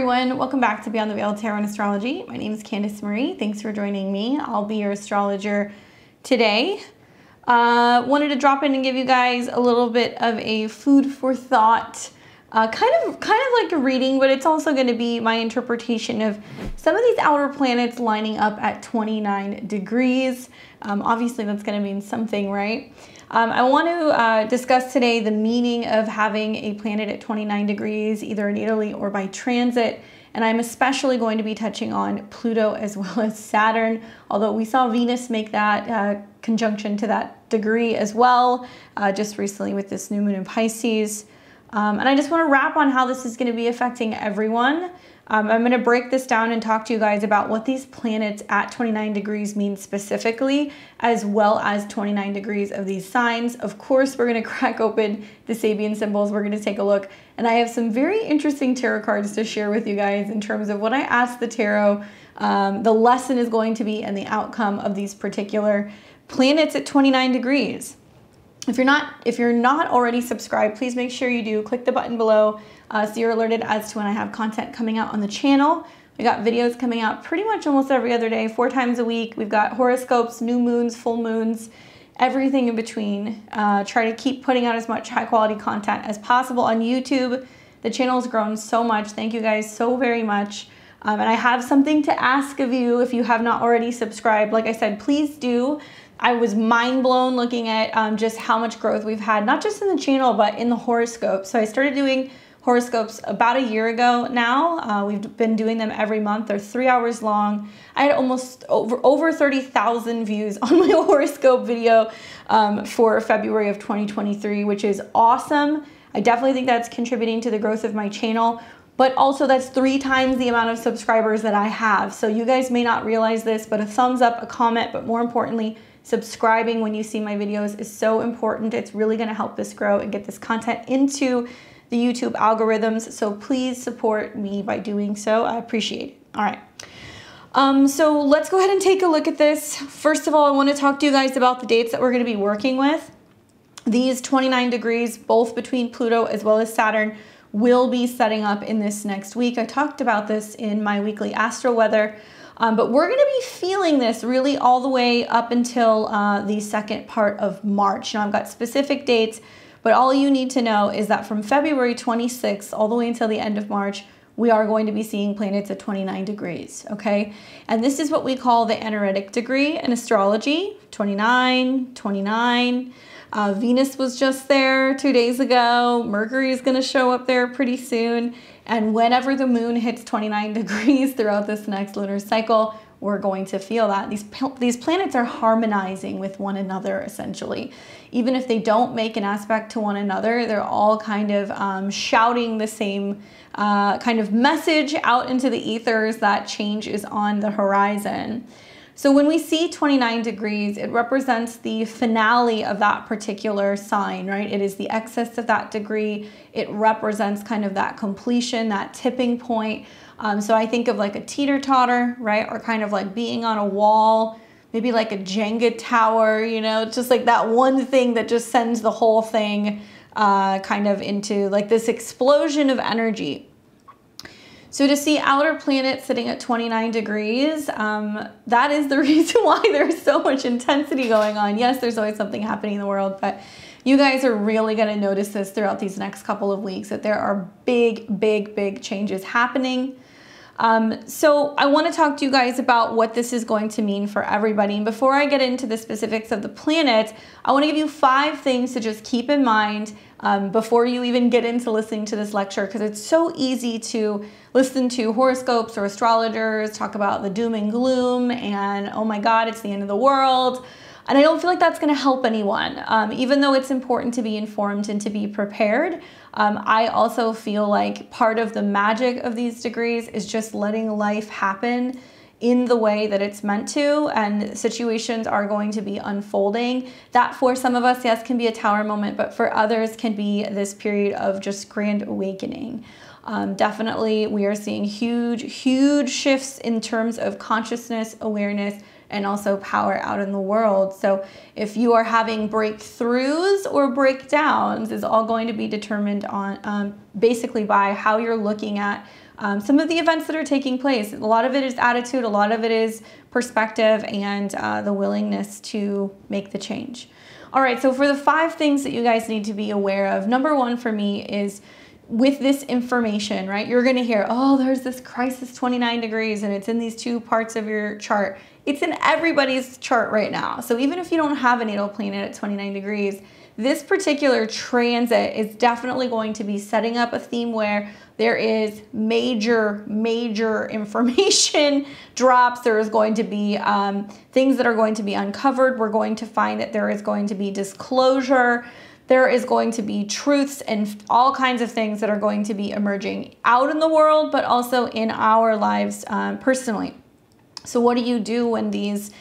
everyone, welcome back to Beyond the Veil Tarot and Astrology. My name is Candice Marie. Thanks for joining me. I'll be your astrologer today. Wanted to drop in and give you guys a little bit of a food for thought, kind of like a reading, but it's also going to be my interpretation of some of these outer planets lining up at 29 degrees. Obviously that's going to mean something, right? I want to discuss today the meaning of having a planet at 29 degrees, either natally or by transit. And I'm especially going to be touching on Pluto as well as Saturn, although we saw Venus make that conjunction to that degree as well, just recently with this new moon in Pisces. And I just want to wrap on how this is going to be affecting everyone. I'm going to break this down and talk to you guys about what these planets at 29 degrees mean specifically, as well as 29 degrees of these signs. Of course, we're going to crack open the Sabian Symbols. We're going to take a look. And I have some very interesting tarot cards to share with you guys in terms of what I asked the tarot, the lesson is going to be, and the outcome of these particular planets at 29 degrees. If you're not already subscribed, please make sure you do. Click the button below so you're alerted as to when I have content coming out on the channel. We got videos coming out pretty much almost every other day, 4 times a week. We've got horoscopes, new moons, full moons, everything in between. Try to keep putting out as much high quality content as possible on YouTube. The channel has grown so much. Thank you guys so very much. And I have something to ask of you if you have not already subscribed. Like I said, please do. I was mind blown looking at just how much growth we've had, not just in the channel, but in the horoscope. So I started doing horoscopes about a year ago now. We've been doing them every month. They're 3 hours long. I had almost over 30,000 views on my horoscope video for February of 2023, which is awesome. I definitely think that's contributing to the growth of my channel, but also that's 3 times the amount of subscribers that I have. So you guys may not realize this, but a thumbs up, a comment, but more importantly, subscribing when you see my videos is so important. It's really going to help this grow and get this content into the YouTube algorithms. So please support me by doing so. I appreciate it. All right. So let's go ahead and take a look at this. First of all, I want to talk to you guys about the dates that we're going to be working with. These 29 degrees, both between Pluto as well as Saturn, will be setting up in this next week. I talked about this in my weekly astro weather. But we're going to be feeling this really all the way up until the second part of March. Now, I've got specific dates, but all you need to know is that from February 26th all the way until the end of March, we are going to be seeing planets at 29 degrees, okay? And this is what we call the anaretic degree in astrology, 29, 29. Venus was just there 2 days ago. Mercury is going to show up there pretty soon. And whenever the moon hits 29 degrees throughout this next lunar cycle, we're going to feel that. These planets are harmonizing with one another, essentially. Even if they don't make an aspect to one another, they're all kind of shouting the same kind of message out into the ethers that change is on the horizon. So when we see 29 degrees, it represents the finale of that particular sign, right? It is the excess of that degree. It represents kind of that completion, that tipping point. So I think of like a teeter-totter, right? Or kind of like being on a wall, maybe like a Jenga tower, you know, just like that one thing that just sends the whole thing kind of into like this explosion of energy. So to see outer planets sitting at 29 degrees, that is the reason why there's so much intensity going on. Yes, there's always something happening in the world, but you guys are really going to notice this throughout these next couple of weeks, that there are big changes happening. So I want to talk to you guys about what this is going to mean for everybody. And before I get into the specifics of the planets, I want to give you 5 things to just keep in mind before you even get into listening to this lecture, because it's so easy to listen to horoscopes or astrologers talk about the doom and gloom and, oh my God, it's the end of the world. And I don't feel like that's going to help anyone. Even though it's important to be informed and to be prepared, I also feel like part of the magic of these degrees is just letting life happen in the way that it's meant to, and situations are going to be unfolding. That for some of us, yes, can be a tower moment, but for others can be this period of just grand awakening. Definitely, we are seeing huge shifts in terms of consciousness, awareness, and also power out in the world. So if you are having breakthroughs or breakdowns, is all going to be determined on basically by how you're looking at some of the events that are taking place. A lot of it is attitude, a lot of it is perspective, and the willingness to make the change. All right, so for the 5 things that you guys need to be aware of, number 1 for me is with this information, right? You're going to hear, oh, there's this crisis 29 degrees and it's in these 2 parts of your chart. It's in everybody's chart right now. So even if you don't have a natal planet at 29 degrees, this particular transit is definitely going to be setting up a theme where there is major information drops. There is going to be things that are going to be uncovered. We're going to find that there is going to be disclosure. There is going to be truths and all kinds of things that are going to be emerging out in the world, but also in our lives personally. So what do you do when these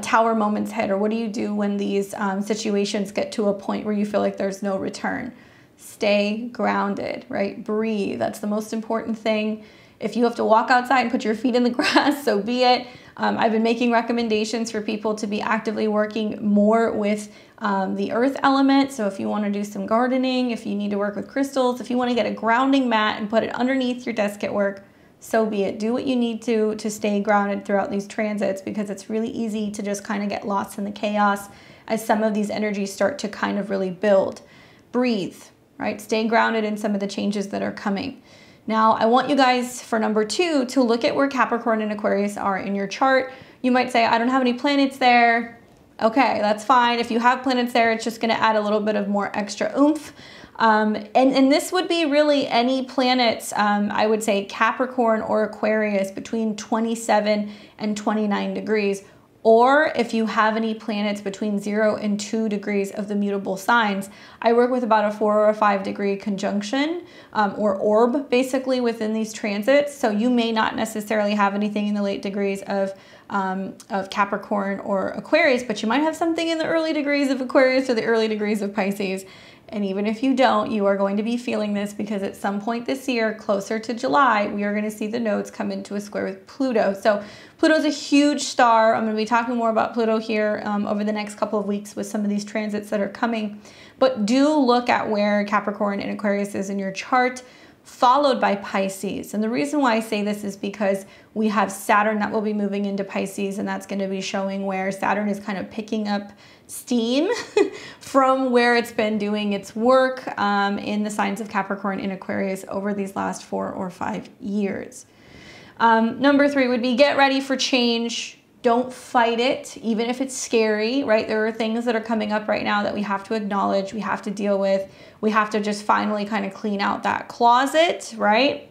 tower moments hit, or what do you do when these situations get to a point where you feel like there's no return? Stay grounded, right? Breathe. That's the most important thing. If you have to walk outside and put your feet in the grass, so be it. I've been making recommendations for people to be actively working more with the earth element. So if you want to do some gardening, if you need to work with crystals, if you want to get a grounding mat and put it underneath your desk at work, so be it. Do what you need to stay grounded throughout these transits, because it's really easy to just kind of get lost in the chaos as some of these energies start to kind of really build. Breathe, right? Stay grounded in some of the changes that are coming. Now, I want you guys for number 2 to look at where Capricorn and Aquarius are in your chart. You might say, I don't have any planets there. Okay, that's fine. If you have planets there, it's just going to add a little bit of more extra oomph. And this would be really any planets, I would say Capricorn or Aquarius between 27 and 29 degrees. Or if you have any planets between 0 and 2 degrees of the mutable signs. I work with about a 4 or a 5 degree conjunction or orb basically within these transits. So you may not necessarily have anything in the late degrees of Capricorn or Aquarius, but you might have something in the early degrees of Aquarius or the early degrees of Pisces. And even if you don't, you are going to be feeling this, because at some point this year, closer to July, we are going to see the nodes come into a square with Pluto. So Pluto's a huge star. I'm going to be talking more about Pluto here over the next couple of weeks with some of these transits that are coming. But do look at where Capricorn and Aquarius is in your chart, followed by Pisces. And the reason why I say this is because we have Saturn that will be moving into Pisces, and that's going to be showing where Saturn is kind of picking up steam from where it's been doing its work in the signs of Capricorn and Aquarius over these last 4 or 5 years. Number 3 would be get ready for change. Don't fight it, even if it's scary, right? There are things that are coming up right now that we have to acknowledge, we have to deal with. We have to just finally kind of clean out that closet, right?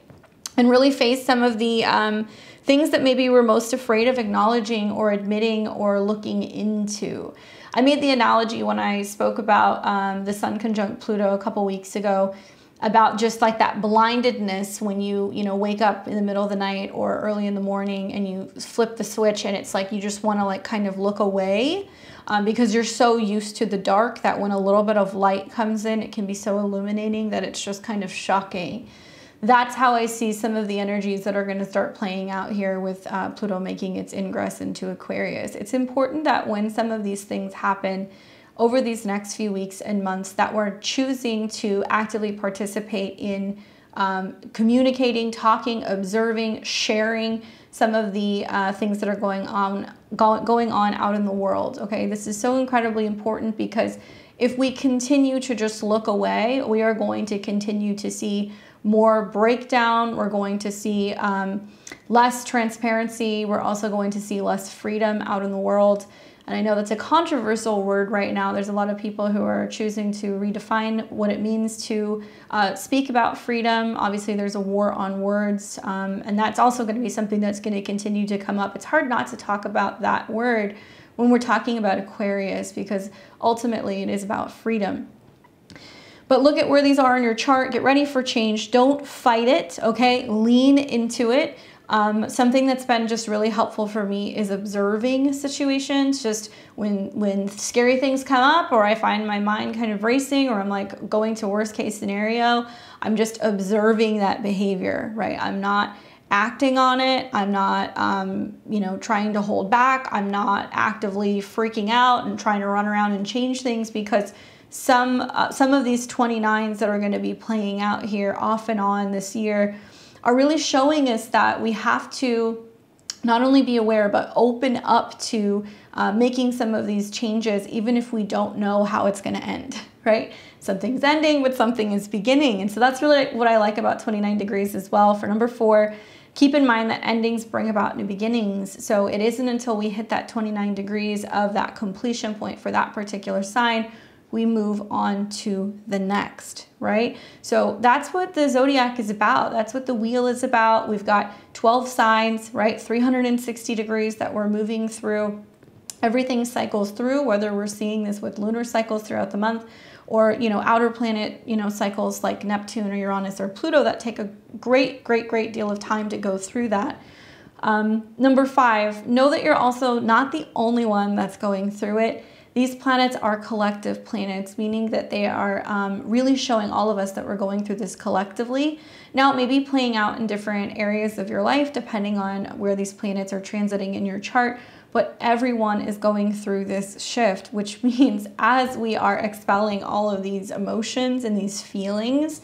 And really face some of the things that maybe we're most afraid of acknowledging or admitting or looking into. I made the analogy when I spoke about the Sun conjunct Pluto a couple weeks ago, about just like that blindedness when you wake up in the middle of the night or early in the morning and you flip the switch and it's like you just want to like kind of look away because you're so used to the dark that when a little bit of light comes in, it can be so illuminating that it's just kind of shocking. That's how I see some of the energies that are going to start playing out here with Pluto making its ingress into Aquarius. It's important that when some of these things happen over these next few weeks and months, that we're choosing to actively participate in communicating, talking, observing, sharing some of the things that are going on out in the world. Okay, this is so incredibly important, because if we continue to just look away, we are going to continue to see more breakdown. We're going to see less transparency. We're also going to see less freedom out in the world. And I know that's a controversial word right now. There's a lot of people who are choosing to redefine what it means to speak about freedom. Obviously, there's a war on words, and that's also going to be something that's going to continue to come up. It's hard not to talk about that word when we're talking about Aquarius, because ultimately it is about freedom. But look at where these are in your chart. Get ready for change. Don't fight it, okay? Lean into it. Something that's been just really helpful for me is observing situations. Just when scary things come up, or I find my mind kind of racing, or I'm like going to worst case scenario, I'm just observing that behavior, right? I'm not acting on it. I'm not, trying to hold back. I'm not actively freaking out and trying to run around and change things, because some of these 29s that are going to be playing out here off and on this year are really showing us that we have to not only be aware, but open up to making some of these changes, even if we don't know how it's going to end, right? Something's ending, but something is beginning. And so that's really what I like about 29 degrees as well. For number 4, keep in mind that endings bring about new beginnings. So it isn't until we hit that 29 degrees of that completion point for that particular sign, we move on to the next, right? So that's what the zodiac is about. That's what the wheel is about. We've got 12 signs, right? 360 degrees that we're moving through. Everything cycles through, whether we're seeing this with lunar cycles throughout the month or, outer planet, cycles like Neptune or Uranus or Pluto that take a great deal of time to go through that. Number 5, know that you're also not the only one that's going through it. These planets are collective planets, meaning that they are really showing all of us that we're going through this collectively. Now, it may be playing out in different areas of your life, depending on where these planets are transiting in your chart, but everyone is going through this shift, which means as we are expelling all of these emotions and these feelings,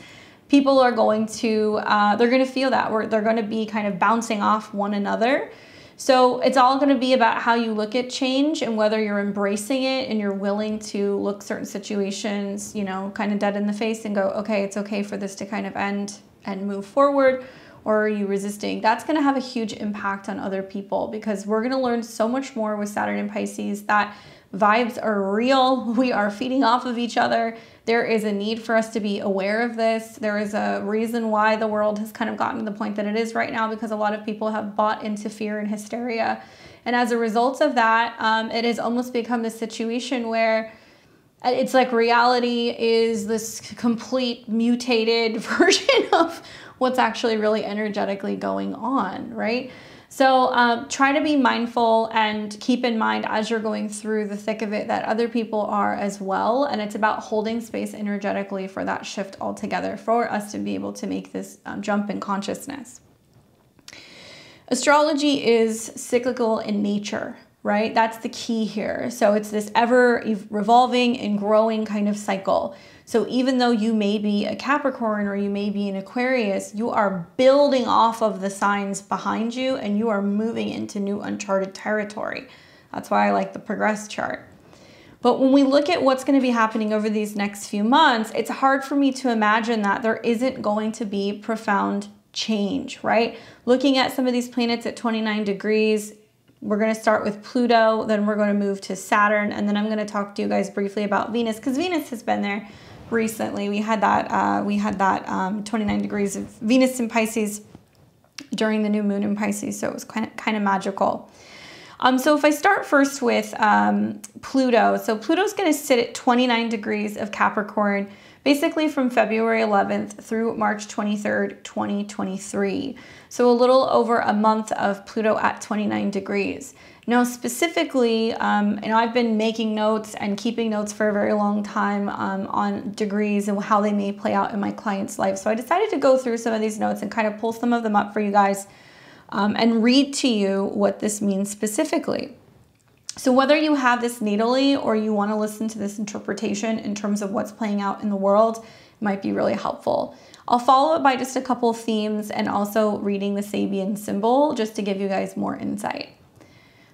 people are going to, they're going to feel that, or they're going to be kind of bouncing off one another. So it's all going to be about how you look at change and whether you're embracing it and you're willing to look certain situations, kind of dead in the face and go, okay, it's okay for this to kind of end and move forward, or are you resisting? That's going to have a huge impact on other people because we're going to learn so much more with Saturn and Pisces that vibes are real. We are feeding off of each other. There is a need for us to be aware of this. There is a reason why the world has kind of gotten to the point that it is right now, because a lot of people have bought into fear and hysteria. And as a result of that, it has almost become this situation where it's like reality is this complete mutated version of what's actually really energetically going on, right? So try to be mindful and keep in mind as you're going through the thick of it that other people are as well. And it's about holding space energetically for that shift altogether for us to be able to make this jump in consciousness. Astrology is cyclical in nature, right? That's the key here. So it's this ever revolving and growing kind of cycle. So even though you may be a Capricorn or you may be an Aquarius, you are building off of the signs behind you and you are moving into new uncharted territory. That's why I like the progress chart. But when we look at what's going to be happening over these next few months, it's hard for me to imagine that there isn't going to be profound change, right? Looking at some of these planets at 29 degrees, we're going to start with Pluto, then we're going to move to Saturn, and then I'm going to talk to you guys briefly about Venus, because Venus has been there recently. We had that 29 degrees of Venus in Pisces during the new moon in Pisces, so it was kind of magical. So if I start first with Pluto, so Pluto's going to sit at 29 degrees of Capricorn, basically from February 11th through March 23rd, 2023. So a little over a month of Pluto at 29 degrees. Now, specifically, I've been making notes and keeping notes for a very long time on degrees and how they may play out in my clients' life. So I decided to go through some of these notes and kind of pull some of them up for you guys and read to you what this means specifically. So whether you have this natally or you want to listen to this interpretation in terms of what's playing out in the world, it might be really helpful. I'll follow it by just a couple themes and also reading the Sabian symbol just to give you guys more insight.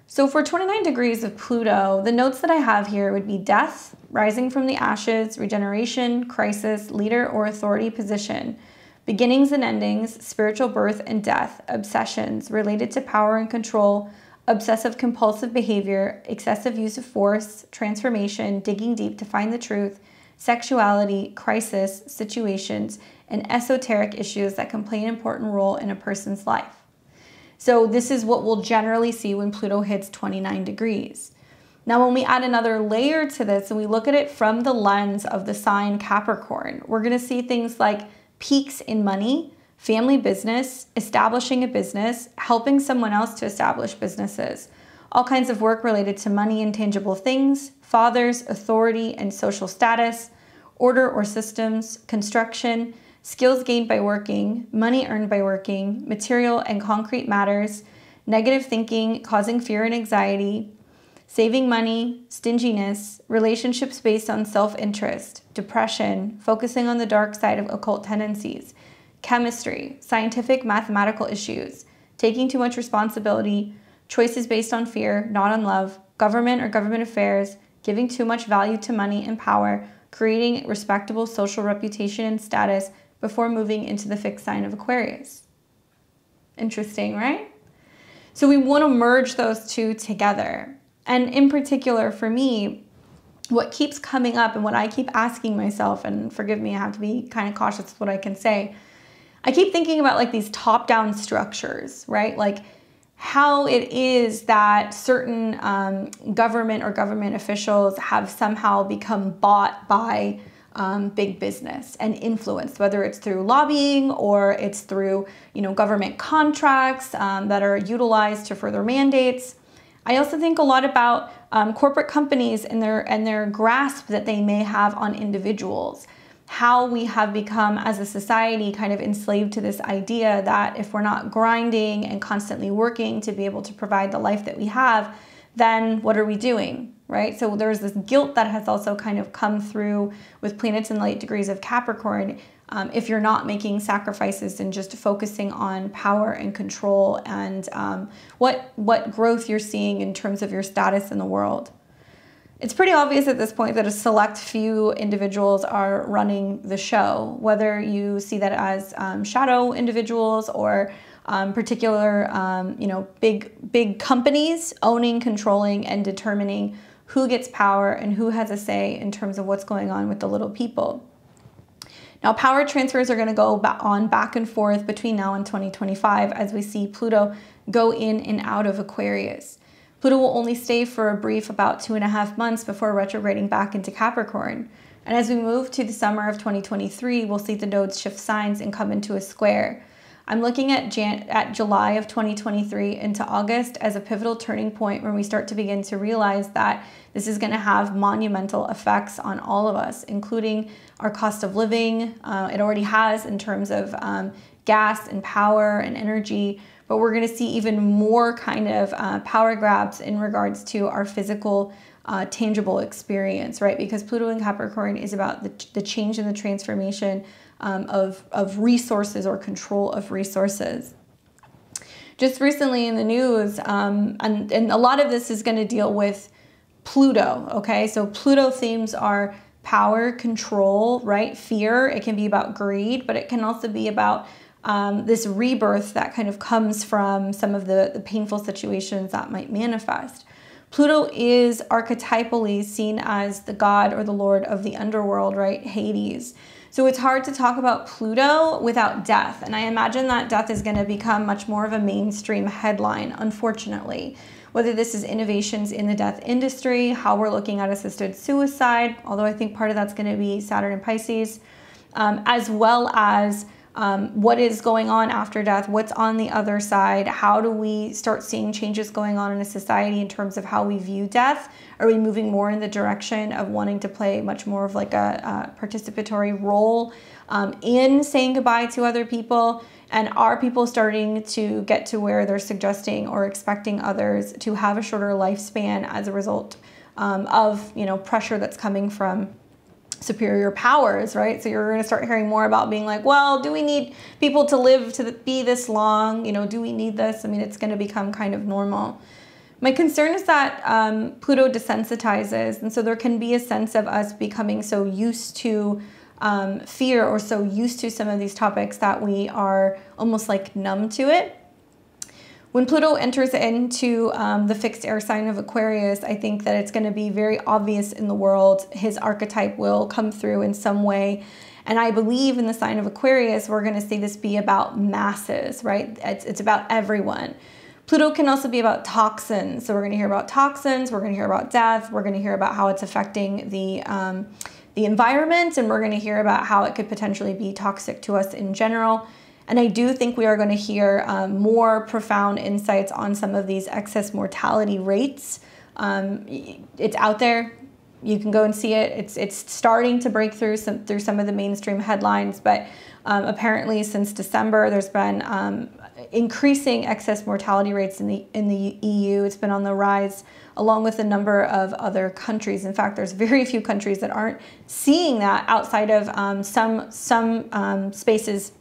So for 29 degrees of Pluto, the notes that I have here would be death, rising from the ashes, regeneration, crisis, leader or authority position, beginnings and endings, spiritual birth and death, obsessions related to power and control, obsessive compulsive behavior, excessive use of force, transformation, digging deep to find the truth, sexuality, crisis, situations, and esoteric issues that can play an important role in a person's life. So this is what we'll generally see when Pluto hits 29 degrees. Now, when we add another layer to this and we look at it from the lens of the sign Capricorn, we're going to see things like peaks in money, family business, establishing a business, helping someone else to establish businesses, all kinds of work related to money and tangible things, fathers, authority and social status, order or systems, construction, skills gained by working, money earned by working, material and concrete matters, negative thinking causing fear and anxiety, saving money, stinginess, relationships based on self-interest, depression, focusing on the dark side of occult tendencies, chemistry, scientific, mathematical issues, taking too much responsibility, choices based on fear, not on love, government or government affairs, giving too much value to money and power, creating respectable social reputation and status before moving into the fixed sign of Aquarius. Interesting, right? So we want to merge those two together. And in particular for me, what keeps coming up and what I keep asking myself, and forgive me, I have to be kind of cautious with what I can say. I keep thinking about like these top-down structures, right? Like how it is that certain government or government officials have somehow become bought by big business and influenced, whether it's through lobbying or it's through, government contracts that are utilized to further mandates. I also think a lot about corporate companies and their grasp that they may have on individuals. How we have become as a society kind of enslaved to this idea that if we're not grinding and constantly working to be able to provide the life that we have, then what are we doing, right? So there's this guilt that has also kind of come through with planets in late degrees of Capricorn. If you're not making sacrifices and just focusing on power and control and what growth you're seeing in terms of your status in the world. It's pretty obvious at this point that a select few individuals are running the show, whether you see that as shadow individuals or particular, big companies owning, controlling, and determining who gets power and who has a say in terms of what's going on with the little people. Now, power transfers are going to go on back and forth between now and 2025 as we see Pluto go in and out of Aquarius. Pluto will only stay for a brief about 2.5 months before retrograding back into Capricorn. And as we move to the summer of 2023, we'll see the nodes shift signs and come into a square. I'm looking at July of 2023 into August as a pivotal turning point where we start to begin to realize that this is going to have monumental effects on all of us, including our cost of living. It already has in terms of gas and power and energy, but we're going to see even more kind of power grabs in regards to our physical, tangible experience, right? Because Pluto in Capricorn is about the change and the transformation of resources or control of resources. Just recently in the news, and a lot of this is going to deal with Pluto, okay? So Pluto themes are power, control, right? Fear. It can be about greed, but it can also be about this rebirth that kind of comes from some of the painful situations that might manifest. Pluto is archetypally seen as the god or the lord of the underworld, right? Hades. So it's hard to talk about Pluto without death. And I imagine that death is going to become much more of a mainstream headline, unfortunately. Whether this is innovations in the death industry, how we're looking at assisted suicide, although I think part of that's going to be Saturn and Pisces, as well as what is going on after death, what's on the other side, how do we start seeing changes going on in a society in terms of how we view death? Are we moving more in the direction of wanting to play much more of like a participatory role in saying goodbye to other people? And are people starting to get to where they're suggesting or expecting others to have a shorter lifespan as a result of, pressure that's coming from superior powers, right? So you're going to start hearing more about being like, well, do we need people to live to be this long? Do we need this? I mean, it's going to become kind of normal. My concern is that Pluto desensitizes, and so there can be a sense of us becoming so used to fear or so used to some of these topics that we are almost like numb to it. When Pluto enters into the fixed air sign of Aquarius, I think that it's going to be very obvious in the world. His archetype will come through in some way. And I believe in the sign of Aquarius, we're going to see this be about masses, right? It's about everyone. Pluto can also be about toxins. So we're going to hear about toxins, we're going to hear about death, we're going to hear about how it's affecting the environment, and we're going to hear about how it could potentially be toxic to us in general. And I do think we are going to hear more profound insights on some of these excess mortality rates. It's out there. You can go and see it. It's starting to break through some of the mainstream headlines, but apparently since December, there's been increasing excess mortality rates in the EU. It's been on the rise along with a number of other countries. In fact, there's very few countries that aren't seeing that outside of some spaces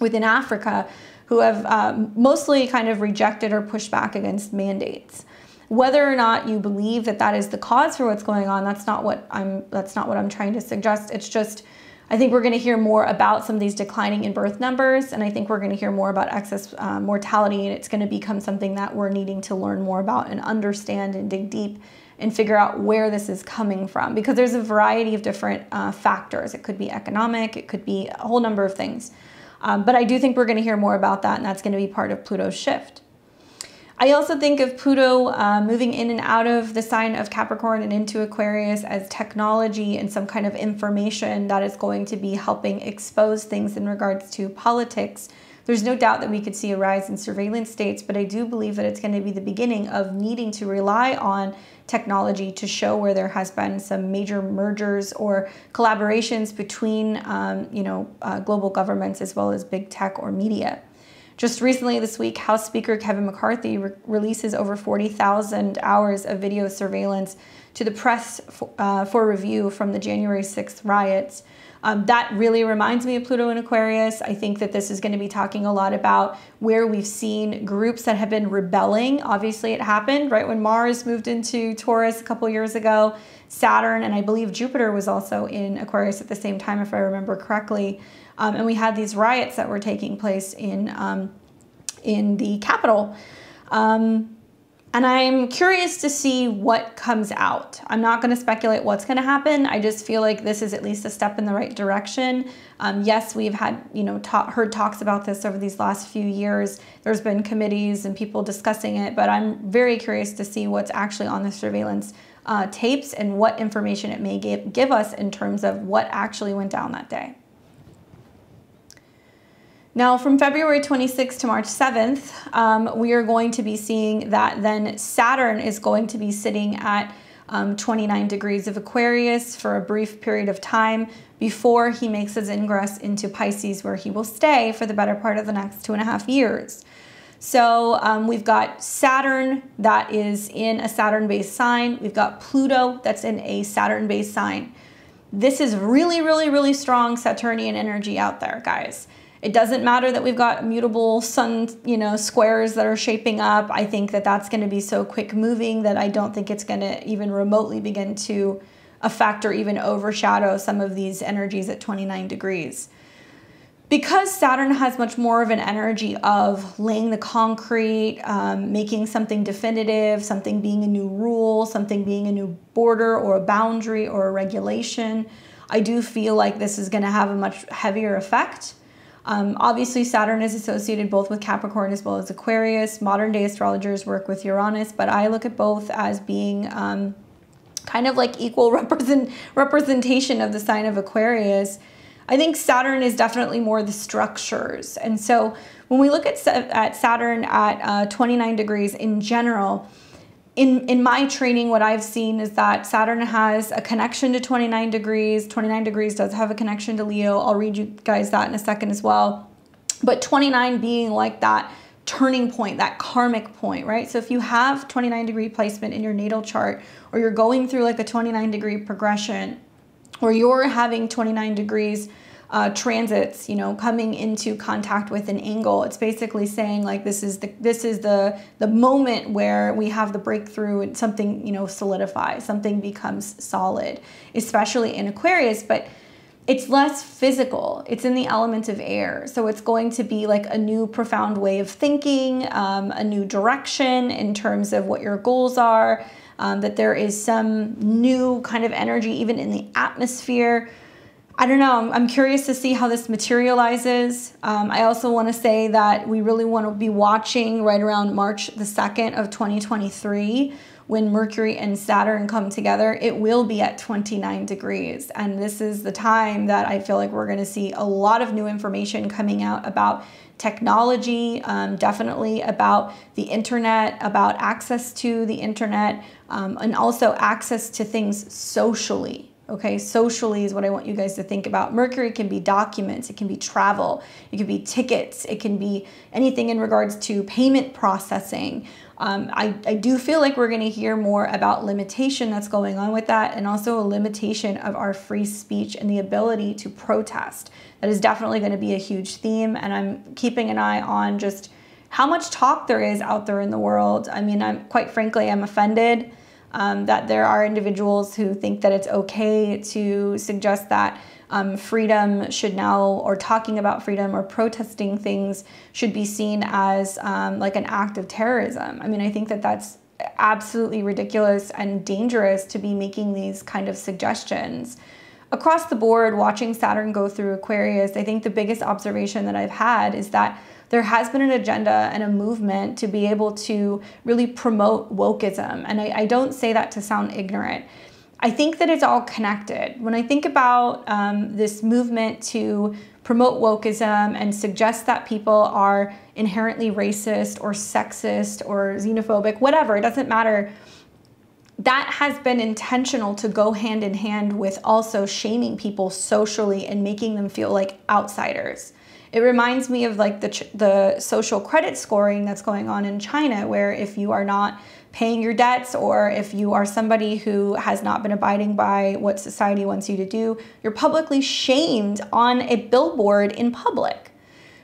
within Africa who have mostly kind of rejected or pushed back against mandates. Whether or not you believe that that is the cause for what's going on, that's not what I'm trying to suggest. It's just, I think we're going to hear more about some of these declining in birth numbers, and I think we're going to hear more about excess mortality, and it's going to become something that we're needing to learn more about and understand and dig deep and figure out where this is coming from, because there's a variety of different factors. It could be economic, it could be a whole number of things. But I do think we're going to hear more about that, and that's going to be part of Pluto's shift. I also think of Pluto moving in and out of the sign of Capricorn and into Aquarius as technology and some kind of information that is going to be helping expose things in regards to politics. There's no doubt that we could see a rise in surveillance states, but I do believe that it's going to be the beginning of needing to rely on technology to show where there has been some major mergers or collaborations between global governments as well as big tech or media. Just recently this week, House Speaker Kevin McCarthy releases over 40,000 hours of video surveillance to the press for review from the January 6th riots. That really reminds me of Pluto in Aquarius. I think that this is going to be talking a lot about where we've seen groups that have been rebelling. Obviously, it happened right when Mars moved into Taurus a couple years ago. Saturn, and I believe Jupiter was also in Aquarius at the same time, if I remember correctly. And we had these riots that were taking place in the Capitol. And I'm curious to see what comes out. I'm not going to speculate what's going to happen. I just feel like this is at least a step in the right direction. Yes, we've had, heard talks about this over these last few years. There's been committees and people discussing it, but I'm very curious to see what's actually on the surveillance tapes and what information it may give us in terms of what actually went down that day. Now, from February 26th to March 7th, we are going to be seeing that then Saturn is going to be sitting at 29 degrees of Aquarius for a brief period of time before he makes his ingress into Pisces, where he will stay for the better part of the next 2.5 years. So we've got Saturn that is in a Saturn-based sign. We've got Pluto that's in a Saturn-based sign. This is really, really, really strong Saturnian energy out there, guys. It doesn't matter that we've got mutable sun, squares that are shaping up. I think that that's going to be so quick moving that I don't think it's going to even remotely begin to affect or even overshadow some of these energies at 29 degrees. Because Saturn has much more of an energy of laying the concrete, making something definitive, something being a new rule, something being a new border or a boundary or a regulation, I do feel like this is going to have a much heavier effect. Obviously, Saturn is associated both with Capricorn as well as Aquarius. Modern day astrologers work with Uranus, but I look at both as being kind of like equal representation of the sign of Aquarius. I think Saturn is definitely more the structures. And so when we look at Saturn at 29 degrees in general, in my training, what I've seen is that Saturn has a connection to 29 degrees. 29 degrees does have a connection to Leo. I'll read you guys that in a second as well. But 29 being like that turning point, that karmic point, right? So if you have 29 degree placement in your natal chart, or you're going through like a 29 degree progression, or you're having 29 degrees transits, coming into contact with an angle, it's basically saying like this is the moment where we have the breakthrough and something solidifies, something becomes solid, especially in Aquarius. But it's less physical. It's in the element of air, so it's going to be like a new profound way of thinking, a new direction in terms of what your goals are. That there is some new kind of energy even in the atmosphere. I don't know, I'm curious to see how this materializes. I also want to say that we really want to be watching right around March the 2nd of 2023 when Mercury and Saturn come together. It will be at 29 degrees. And this is the time that I feel like we're going to see a lot of new information coming out about technology, definitely about the internet, about access to the internet, and also access to things socially. Okay, socially is what I want you guys to think about. Mercury can be documents, it can be travel, it can be tickets, it can be anything in regards to payment processing. I do feel like we're going to hear more about limitation that's going on with that, and also a limitation of our free speech and the ability to protest. That is definitely going to be a huge theme, and I'm keeping an eye on just how much talk there is out there in the world. I mean, quite frankly, I'm offended that there are individuals who think that it's okay to suggest that freedom should now, or talking about freedom or protesting things should be seen as like an act of terrorism. I mean, I think that that's absolutely ridiculous and dangerous to be making these kind of suggestions. Across the board, watching Saturn go through Aquarius, I think the biggest observation that I've had is that there has been an agenda and a movement to be able to really promote wokeism. And I don't say that to sound ignorant. I think that it's all connected. When I think about this movement to promote wokeism and suggest that people are inherently racist or sexist or xenophobic, whatever, it doesn't matter, that has been intentional to go hand in hand with also shaming people socially and making them feel like outsiders. It reminds me of like the social credit scoring that's going on in China, where if you are not paying your debts, or if you are somebody who has not been abiding by what society wants you to do, you're publicly shamed on a billboard in public.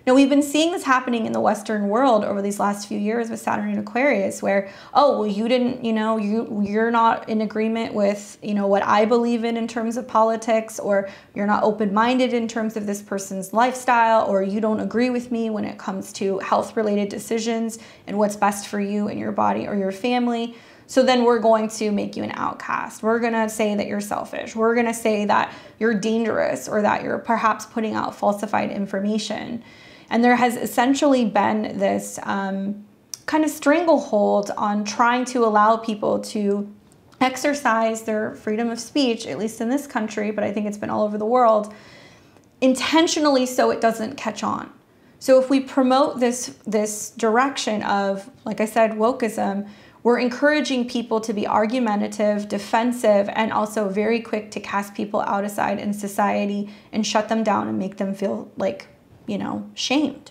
Now, we've been seeing this happening in the Western world over these last few years with Saturn and Aquarius, where, oh, well, you didn't, you're not in agreement with, what I believe in terms of politics, or you're not open-minded in terms of this person's lifestyle, or you don't agree with me when it comes to health-related decisions and what's best for you and your body or your family. So then we're going to make you an outcast. We're going to say that you're selfish. We're going to say that you're dangerous, or that you're perhaps putting out falsified information. And there has essentially been this kind of stranglehold on trying to allow people to exercise their freedom of speech, at least in this country, but I think it's been all over the world, intentionally so it doesn't catch on. So if we promote this direction of, like I said, wokeism, we're encouraging people to be argumentative, defensive, and also very quick to cast people outside in society and shut them down and make them feel like, shamed.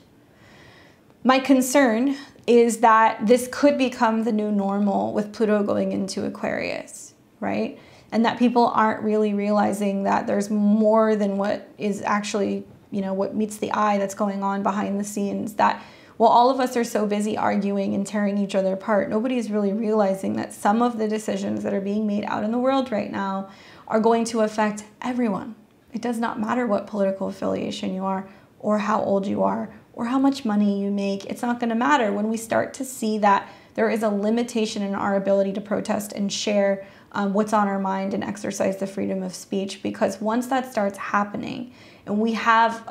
My concern is that this could become the new normal with Pluto going into Aquarius, right? And that people aren't really realizing that there's more than what is actually, what meets the eye that's going on behind the scenes. That while all of us are so busy arguing and tearing each other apart, nobody's really realizing that some of the decisions that are being made out in the world right now are going to affect everyone. It does not matter what political affiliation you are, or how old you are, or how much money you make. It's not going to matter when we start to see that there is a limitation in our ability to protest and share what's on our mind and exercise the freedom of speech. Because once that starts happening, and we have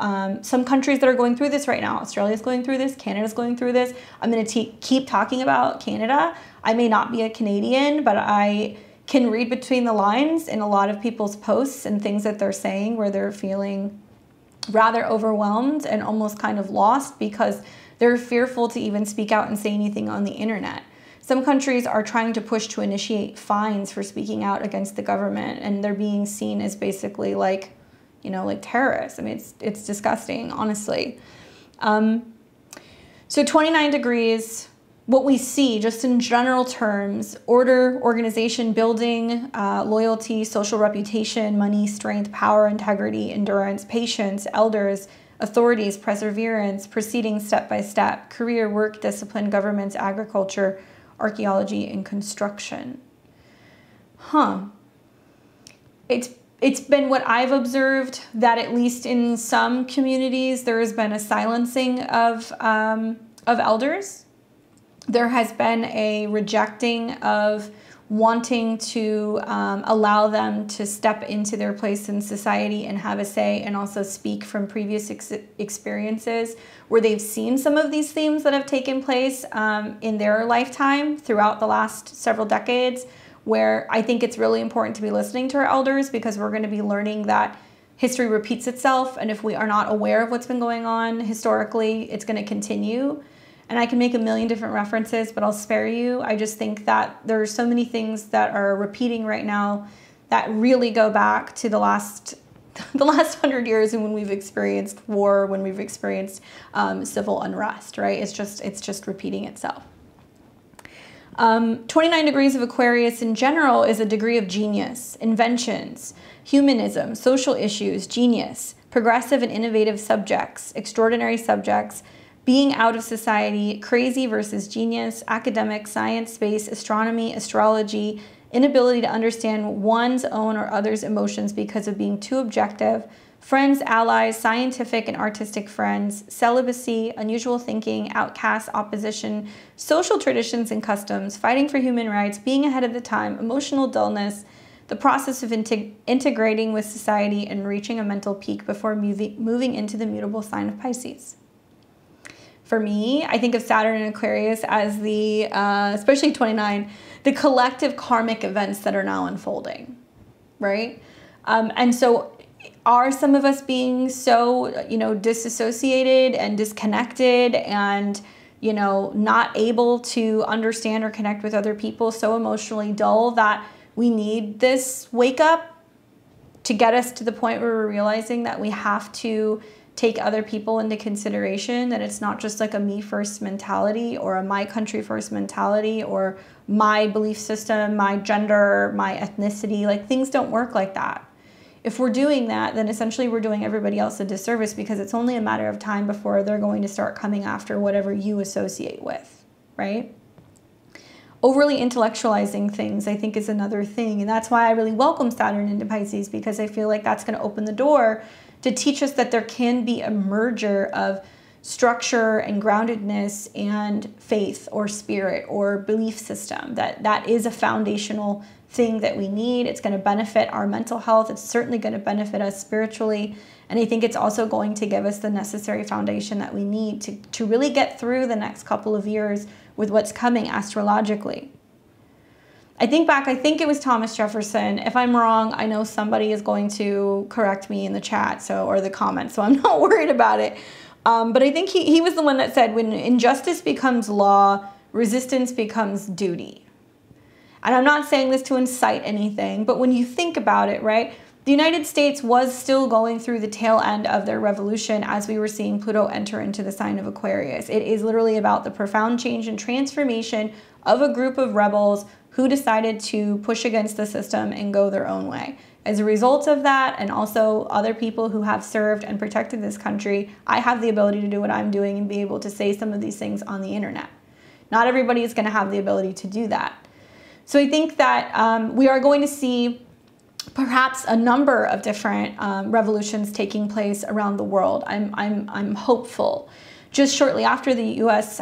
some countries that are going through this right now. Australia's going through this, Canada's going through this. I'm going to keep talking about Canada. I may not be a Canadian, but I can read between the lines in a lot of people's posts and things that they're saying, where they're feeling rather overwhelmed and almost kind of lost because they're fearful to even speak out and say anything on the internet. Some countries are trying to push to initiate fines for speaking out against the government, and they're being seen as basically like, like terrorists. I mean, it's disgusting, honestly. So 29 degrees, what we see just in general terms: order, organization, building, loyalty, social reputation, money, strength, power, integrity, endurance, patience, elders, authorities, perseverance, proceeding step by step, career, work, discipline, governments, agriculture, archaeology, and construction. It's been what I've observed that at least in some communities there has been a silencing of elders. There has been a rejecting of wanting to allow them to step into their place in society and have a say, and also speak from previous experiences where they've seen some of these themes that have taken place in their lifetime throughout the last several decades, where I think it's really important to be listening to our elders, because we're going to be learning that history repeats itself, and if we are not aware of what's been going on historically, it's going to continue. And I can make a million different references, but I'll spare you. I just think that there are so many things that are repeating right now that really go back to the last 100 years, and when we've experienced war, when we've experienced civil unrest, right? It's just repeating itself. 29 degrees of Aquarius in general is a degree of genius, inventions, humanism, social issues, genius, progressive and innovative subjects, extraordinary subjects, being out of society, crazy versus genius, academic, science, space, astronomy, astrology, inability to understand one's own or others' emotions because of being too objective, friends, allies, scientific and artistic friends, celibacy, unusual thinking, outcasts, opposition, social traditions and customs, fighting for human rights, being ahead of the time, emotional dullness, the process of integrating with society and reaching a mental peak before moving into the mutable sign of Pisces. For me, I think of Saturn and Aquarius as the, especially 29, the collective karmic events that are now unfolding, right? And so are some of us being so, disassociated and disconnected and, not able to understand or connect with other people, so emotionally dull that we need this wake up to get us to the point where we're realizing that we have to take other people into consideration, that it's not just like a me first mentality or a my country first mentality or my belief system, my gender, my ethnicity. Like, things don't work like that. If we're doing that, then essentially we're doing everybody else a disservice, because it's only a matter of time before they're going to start coming after whatever you associate with, right? Overly intellectualizing things, I think, is another thing. And that's why I really welcome Saturn into Pisces, because I feel like that's going to open the door to teach us that there can be a merger of structure and groundedness and faith or spirit or belief system, that is a foundational thing that we need. It's going to benefit our mental health. It's certainly going to benefit us spiritually. And I think it's also going to give us the necessary foundation that we need to really get through the next couple of years with what's coming astrologically. I think it was Thomas Jefferson. If I'm wrong, I know somebody is going to correct me in the chat, or the comments, so I'm not worried about it. But I think he was the one that said, when injustice becomes law, resistance becomes duty. And I'm not saying this to incite anything, but when you think about it, right, the United States was still going through the tail end of their revolution as we were seeing Pluto enter into the sign of Aquarius. It is literally about the profound change and transformation of a group of rebels who decided to push against the system and go their own way. As a result of that, and also other people who have served and protected this country, I have the ability to do what I'm doing and be able to say some of these things on the internet. Not everybody is going to have the ability to do that. So I think that we are going to see perhaps a number of different revolutions taking place around the world. I'm hopeful. Just shortly after the U.S.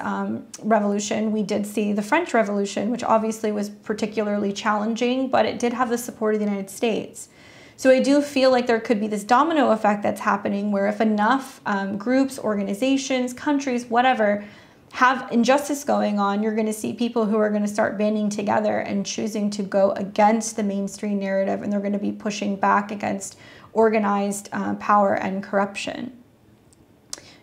Revolution, we did see the French Revolution, which obviously was particularly challenging, but it did have the support of the United States. So I do feel like there could be this domino effect that's happening, where if enough groups, organizations, countries, whatever, have injustice going on, you're going to see people who are going to start banding together and choosing to go against the mainstream narrative, and they're going to be pushing back against organized power and corruption.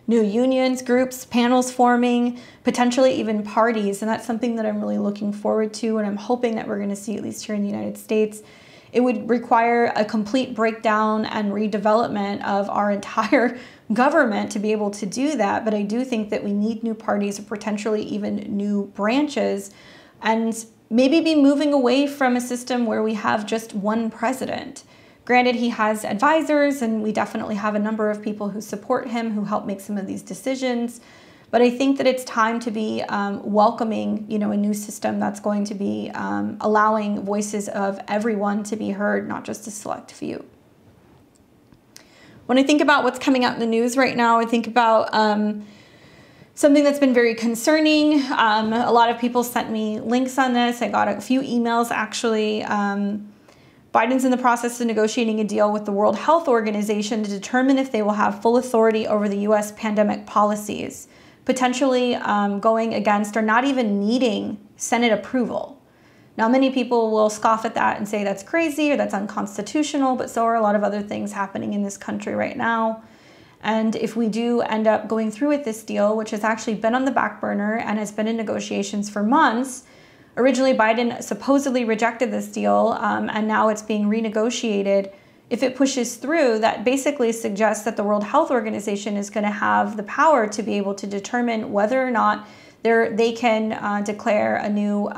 New unions, groups, panels forming, potentially even parties, and that's something that I'm really looking forward to, and I'm hoping that we're going to see, at least here in the United States. It would require a complete breakdown and redevelopment of our entire government to be able to do that, but I do think that we need new parties, or potentially even new branches, and maybe be moving away from a system where we have just one president. Granted, he has advisors, and we definitely have a number of people who support him, who help make some of these decisions. But I think that it's time to be welcoming, a new system that's going to be allowing voices of everyone to be heard, not just a select few. When I think about what's coming out in the news right now, I think about something that's been very concerning. A lot of people sent me links on this. I got a few emails, actually. Biden's in the process of negotiating a deal with the World Health Organization to determine if they will have full authority over the U.S. pandemic policies, potentially going against or not even needing Senate approval. Now, many people will scoff at that and say that's crazy or that's unconstitutional, but so are a lot of other things happening in this country right now. And if we do end up going through with this deal, which has actually been on the back burner and has been in negotiations for months, Originally, Biden supposedly rejected this deal, and now it's being renegotiated. If it pushes through, that basically suggests that the World Health Organization is going to have the power to be able to determine whether or not they can declare a new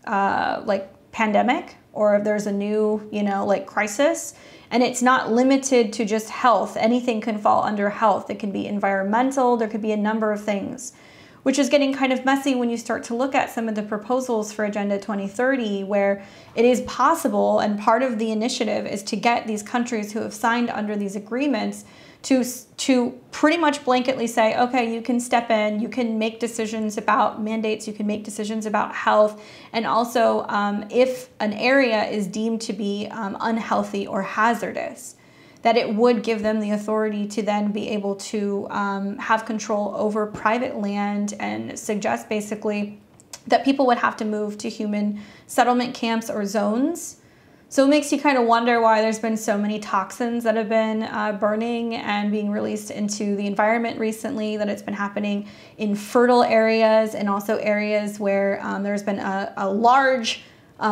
like pandemic, or if there's a new, like crisis. And it's not limited to just health. Anything can fall under health. It can be environmental. There could be a number of things, which is getting kind of messy when you start to look at some of the proposals for Agenda 2030, where it is possible, and part of the initiative is to get these countries who have signed under these agreements to pretty much blanketly say, okay, you can step in, you can make decisions about mandates, you can make decisions about health, and also if an area is deemed to be unhealthy or hazardous, that it would give them the authority to then be able to have control over private land, and suggest basically that people would have to move to human settlement camps or zones. So it makes you kind of wonder why there's been so many toxins that have been burning and being released into the environment recently, that it's been happening in fertile areas, and also areas where there's been a large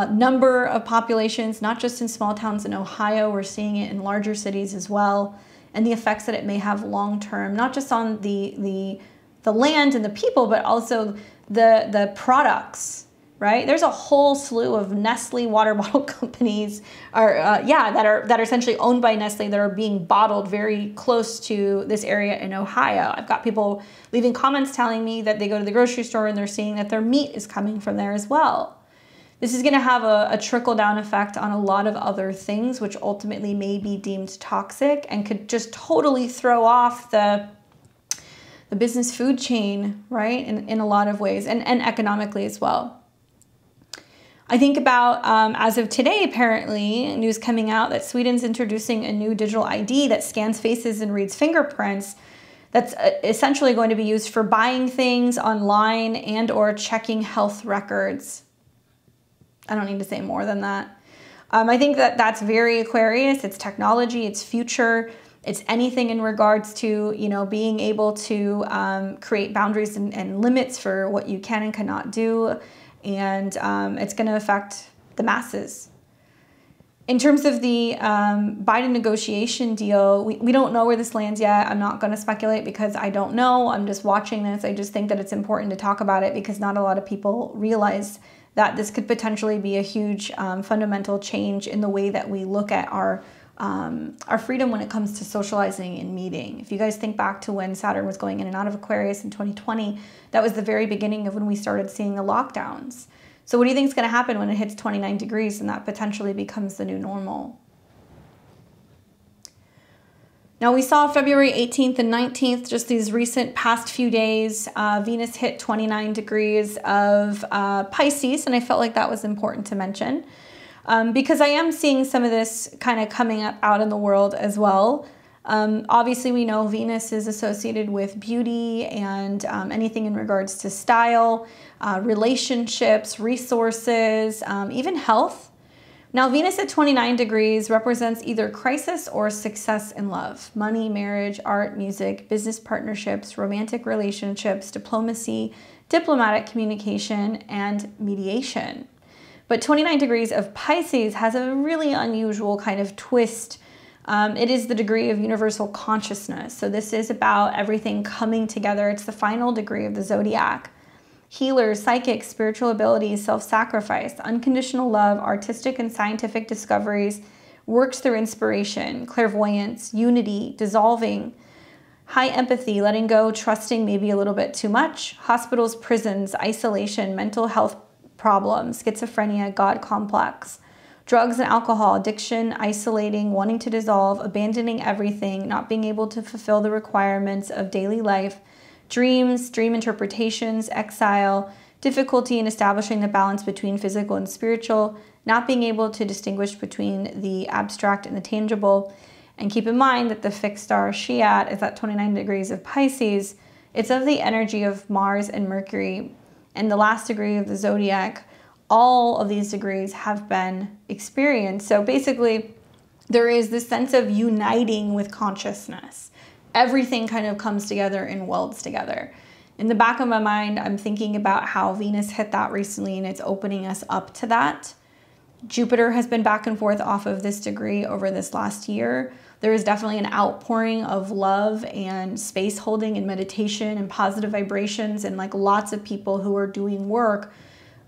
number of populations, not just in small towns in Ohio, we're seeing it in larger cities as well, and the effects that it may have long-term, not just on the land and the people, but also the products, right? There's a whole slew of Nestle water bottle companies that are essentially owned by Nestle, that are being bottled very close to this area in Ohio. I've got people leaving comments telling me that they go to the grocery store and they're seeing that their meat is coming from there as well. This is going to have a trickle-down effect on a lot of other things, which ultimately may be deemed toxic and could just totally throw off the business food chain, right, in a lot of ways, and economically as well. I think about, as of today, apparently, news coming out that Sweden's introducing a new digital ID that scans faces and reads fingerprints, that's essentially going to be used for buying things online and or checking health records. I don't need to say more than that. I think that that's very Aquarius. It's technology, it's future, it's anything in regards to, being able to create boundaries and limits for what you can and cannot do. And it's going to affect the masses. In terms of the Biden negotiation deal, we don't know where this lands yet. I'm not going to speculate because I don't know. I'm just watching this. I just think that it's important to talk about it because not a lot of people realize that this could potentially be a huge fundamental change in the way that we look at our freedom when it comes to socializing and meeting. If you guys think back to when Saturn was going in and out of Aquarius in 2020, that was the very beginning of when we started seeing the lockdowns. So what do you think is going to happen when it hits 29 degrees and that potentially becomes the new normal? Now we saw February 18th and 19th, just these recent past few days, Venus hit 29 degrees of Pisces, and I felt like that was important to mention. Because I am seeing some of this kind of coming up out in the world as well. Obviously, we know Venus is associated with beauty and anything in regards to style, relationships, resources, even health. Now, Venus at 29 degrees represents either crisis or success in love, money, marriage, art, music, business partnerships, romantic relationships, diplomacy, diplomatic communication, and mediation. But 29 degrees of Pisces has a really unusual kind of twist. It is the degree of universal consciousness. So this is about everything coming together. It's the final degree of the zodiac. Healers, psychics, spiritual abilities, self-sacrifice, unconditional love, artistic and scientific discoveries, works through inspiration, clairvoyance, unity, dissolving, high empathy, letting go, trusting maybe a little bit too much, hospitals, prisons, isolation, mental health problems, schizophrenia, God complex, drugs and alcohol, addiction, isolating, wanting to dissolve, abandoning everything, not being able to fulfill the requirements of daily life, dreams, dream interpretations, exile, difficulty in establishing the balance between physical and spiritual, not being able to distinguish between the abstract and the tangible. And keep in mind that the fixed star Shiat is at 29 degrees of Pisces. It's of the energy of Mars and Mercury. And the last degree of the zodiac, all of these degrees have been experienced. So basically, there is this sense of uniting with consciousness. Everything kind of comes together and welds together. In the back of my mind, I'm thinking about how Venus hit that recently and it's opening us up to that. Jupiter has been back and forth off of this degree over this last year. There is definitely an outpouring of love and space holding and meditation and positive vibrations, and like lots of people who are doing work,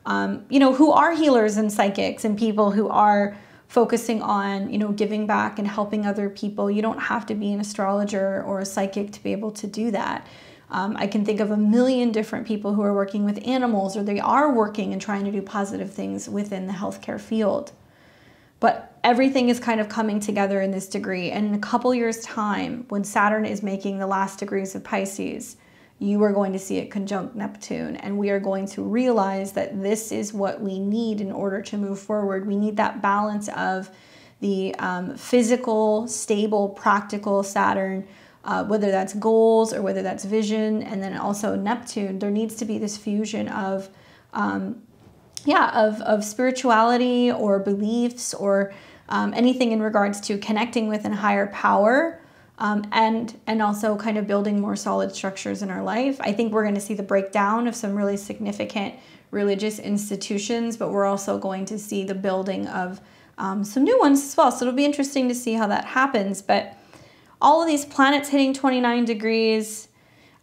you know, who are healers and psychics and people who are focusing on, you know, giving back and helping other people. You don't have to be an astrologer or a psychic to be able to do that. I can think of a million different people who are working with animals, or they are working and trying to do positive things within the healthcare field. But everything is kind of coming together in this degree. And in a couple years' time, when Saturn is making the last degrees of Pisces, you are going to see it conjunct Neptune. And we are going to realize that this is what we need in order to move forward. We need that balance of the physical, stable, practical Saturn, whether that's goals or whether that's vision, and then also Neptune. There needs to be this fusion of spirituality or beliefs or anything in regards to connecting with a higher power, and also kind of building more solid structures in our life. I think we're going to see the breakdown of some really significant religious institutions, but we're also going to see the building of some new ones as well. So it'll be interesting to see how that happens. But all of these planets hitting 29 degrees,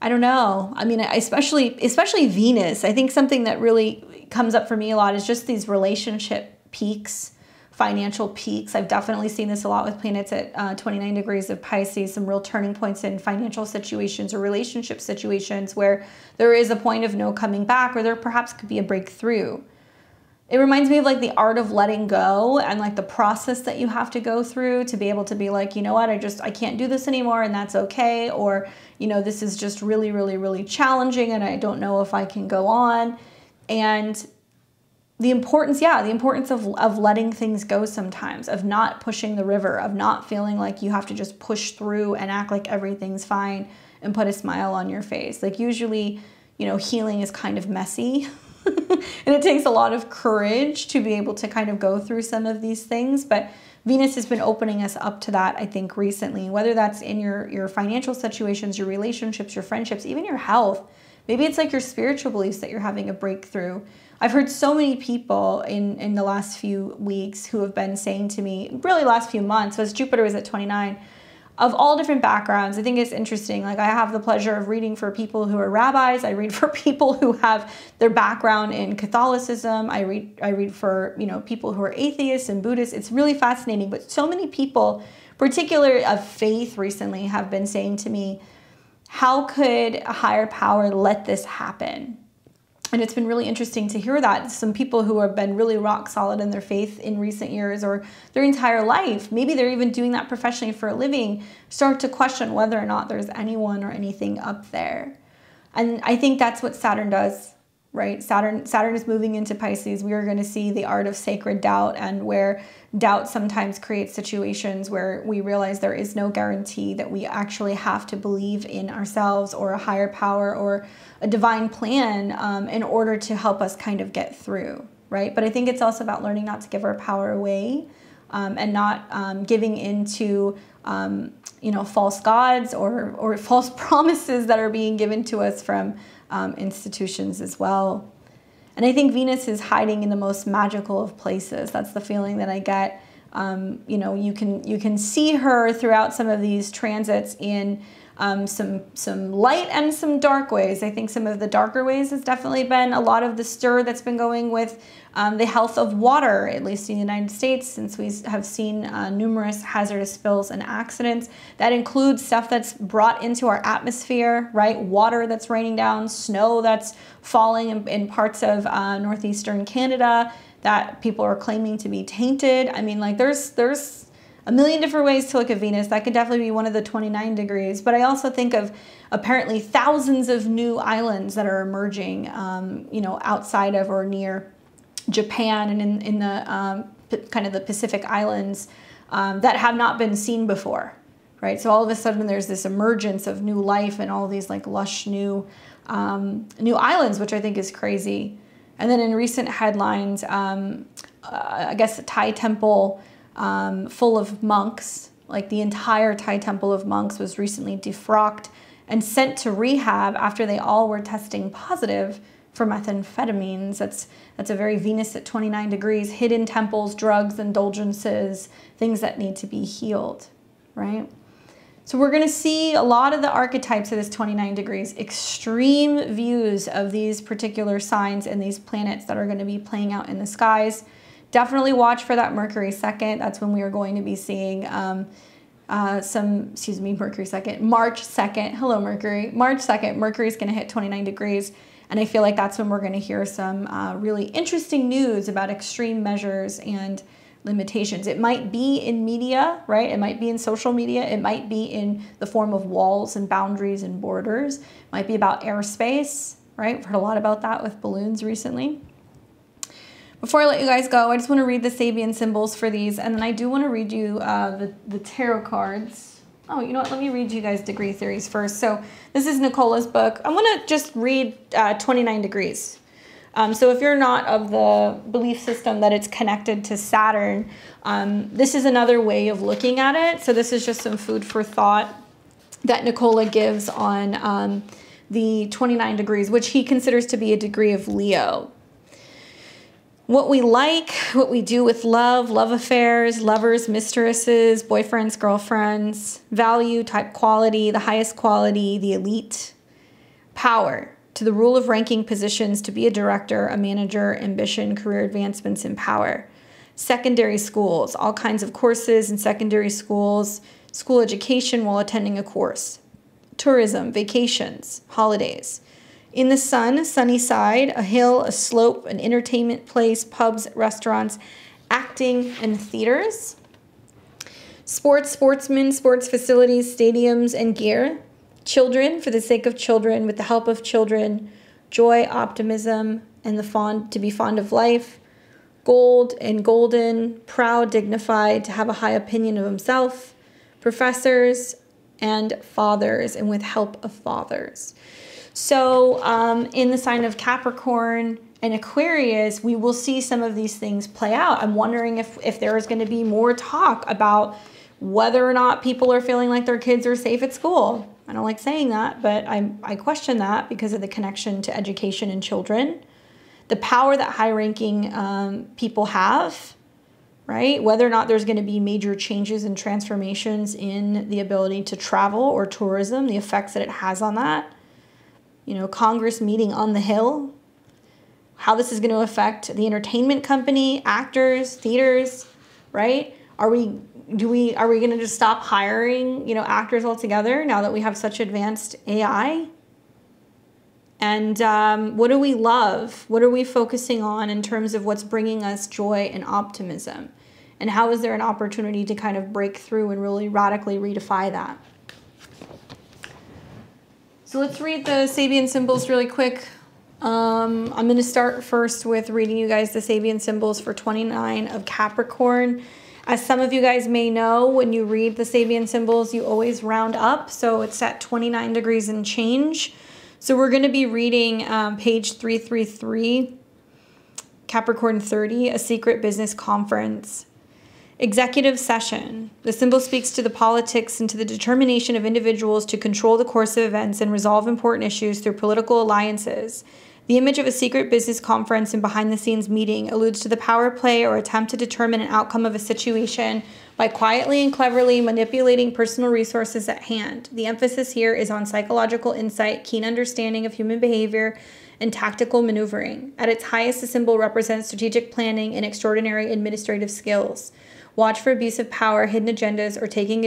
I don't know. I mean, especially Venus. I think something that really comes up for me a lot is just these relationship peaks, financial peaks. I've definitely seen this a lot with planets at 29 degrees of Pisces, some real turning points in financial situations or relationship situations where there is a point of no coming back, or there perhaps could be a breakthrough. It reminds me of like the art of letting go and like the process that you have to go through to be able to be like, you know what, I can't do this anymore, and that's okay. Or, you know, this is just really, really, really challenging and I don't know if I can go on. And the importance of letting things go sometimes, of not pushing the river, of not feeling like you have to just push through and act like everything's fine and put a smile on your face. Like usually, you know, healing is kind of messy. And it takes a lot of courage to be able to kind of go through some of these things. But Venus has been opening us up to that, I think, recently, whether that's in your financial situations, your relationships, your friendships, even your health. Maybe it's like your spiritual beliefs that you're having a breakthrough. I've heard so many people in the last few weeks who have been saying to me, really last few months, as Jupiter was at 29, of all different backgrounds. I think it's interesting. Like I have the pleasure of reading for people who are rabbis. I read for people who have their background in Catholicism. I read for, you know, people who are atheists and Buddhists. It's really fascinating. But so many people, particularly of faith recently, have been saying to me, how could a higher power let this happen? And it's been really interesting to hear that. Some people who have been really rock solid in their faith in recent years or their entire life, maybe they're even doing that professionally for a living, start to question whether or not there's anyone or anything up there. And I think that's what Saturn does, right? Saturn is moving into Pisces. We are going to see the art of sacred doubt, and where doubt sometimes creates situations where we realize there is no guarantee, that we actually have to believe in ourselves or a higher power or a divine plan in order to help us kind of get through, right? But I think it's also about learning not to give our power away and not giving into you know, false gods or false promises that are being given to us from institutions as well. And I think Venus is hiding in the most magical of places. That's the feeling that I get. You know, you can see her throughout some of these transits in some light and some dark ways. I think some of the darker ways has definitely been a lot of the stir that's been going with the health of water, at least in the United States, since we have seen numerous hazardous spills and accidents. That includes stuff that's brought into our atmosphere, right? Water that's raining down, snow that's falling in parts of northeastern Canada that people are claiming to be tainted. I mean, like there's a million different ways to look at Venus. That could definitely be one of the 29 degrees. But I also think of apparently thousands of new islands that are emerging, you know, outside of or near Japan and in the kind of the Pacific Islands that have not been seen before, right? So all of a sudden there's this emergence of new life and all these like lush new islands, which I think is crazy. And then in recent headlines, I guess a Thai temple full of monks, like the entire Thai temple of monks was recently defrocked and sent to rehab after they all were testing positive for methamphetamines. That's a very Venus at 29 degrees, hidden temples, drugs, indulgences, things that need to be healed, right? So we're going to see a lot of the archetypes of this 29 degrees, extreme views of these particular signs and these planets that are going to be playing out in the skies. Definitely watch for that Mercury second. That's when we are going to be seeing Mercury second, March 2nd. Hello, Mercury. March 2nd, Mercury is going to hit 29 degrees. And I feel like that's when we're going to hear some really interesting news about extreme measures and limitations. It might be in media, right? It might be in social media. It might be in the form of walls and boundaries and borders. It might be about airspace, right? We've heard a lot about that with balloons recently. Before I let you guys go, I just want to read the Sabian symbols for these, and then I do want to read you the tarot cards. Oh, you know what? Let me read you guys degree theories first. So this is Nicola's book. I'm going to just read 29 degrees. So if you're not of the belief system that it's connected to Saturn, this is another way of looking at it. So this is just some food for thought that Nicola gives on the 29 degrees, which he considers to be a degree of Leo. What we like, what we do with love, love affairs, lovers, mistresses, boyfriends, girlfriends, value, type quality, the highest quality, the elite, power, to the rule of ranking positions, to be a director, a manager, ambition, career advancements, and power. Secondary schools, all kinds of courses in secondary schools, school education while attending a course. Tourism, vacations, holidays. In the sun, sunny side, a hill, a slope, an entertainment place, pubs, restaurants, acting, and theaters. Sports, sportsmen, sports facilities, stadiums, and gear. Children, for the sake of children, with the help of children. Joy, optimism, and to be fond of life. Gold and golden, proud, dignified, to have a high opinion of himself. Professors and fathers, and with help of fathers. So in the sign of Capricorn and Aquarius, we will see some of these things play out. I'm wondering if there is going to be more talk about whether or not people are feeling like their kids are safe at school. I don't like saying that, but I question that because of the connection to education and children. The power that high-ranking people have, right? Whether or not there's going to be major changes and transformations in the ability to travel or tourism, the effects that it has on that. You know, Congress meeting on the Hill, how this is going to affect the entertainment company, actors, theaters, right? Are we going to just stop hiring, actors altogether now that we have such advanced AI? And what do we love? What are we focusing on in terms of what's bringing us joy and optimism? And how is there an opportunity to kind of break through and really radically redefine that? So let's read the Sabian symbols really quick. I'm going to start first with reading you guys the Sabian symbols for 29 of Capricorn. As some of you guys may know, when you read the Sabian symbols, you always round up. So it's at 29 degrees and change. So we're going to be reading page 333, Capricorn 30, a secret business conference. Executive session. The symbol speaks to the politics and to the determination of individuals to control the course of events and resolve important issues through political alliances. The image of a secret business conference and behind-the-scenes meeting alludes to the power play or attempt to determine an outcome of a situation by quietly and cleverly manipulating personal resources at hand. The emphasis here is on psychological insight, keen understanding of human behavior, and tactical maneuvering. At its highest, the symbol represents strategic planning and extraordinary administrative skills. Watch for abuse of power, hidden agendas, or taking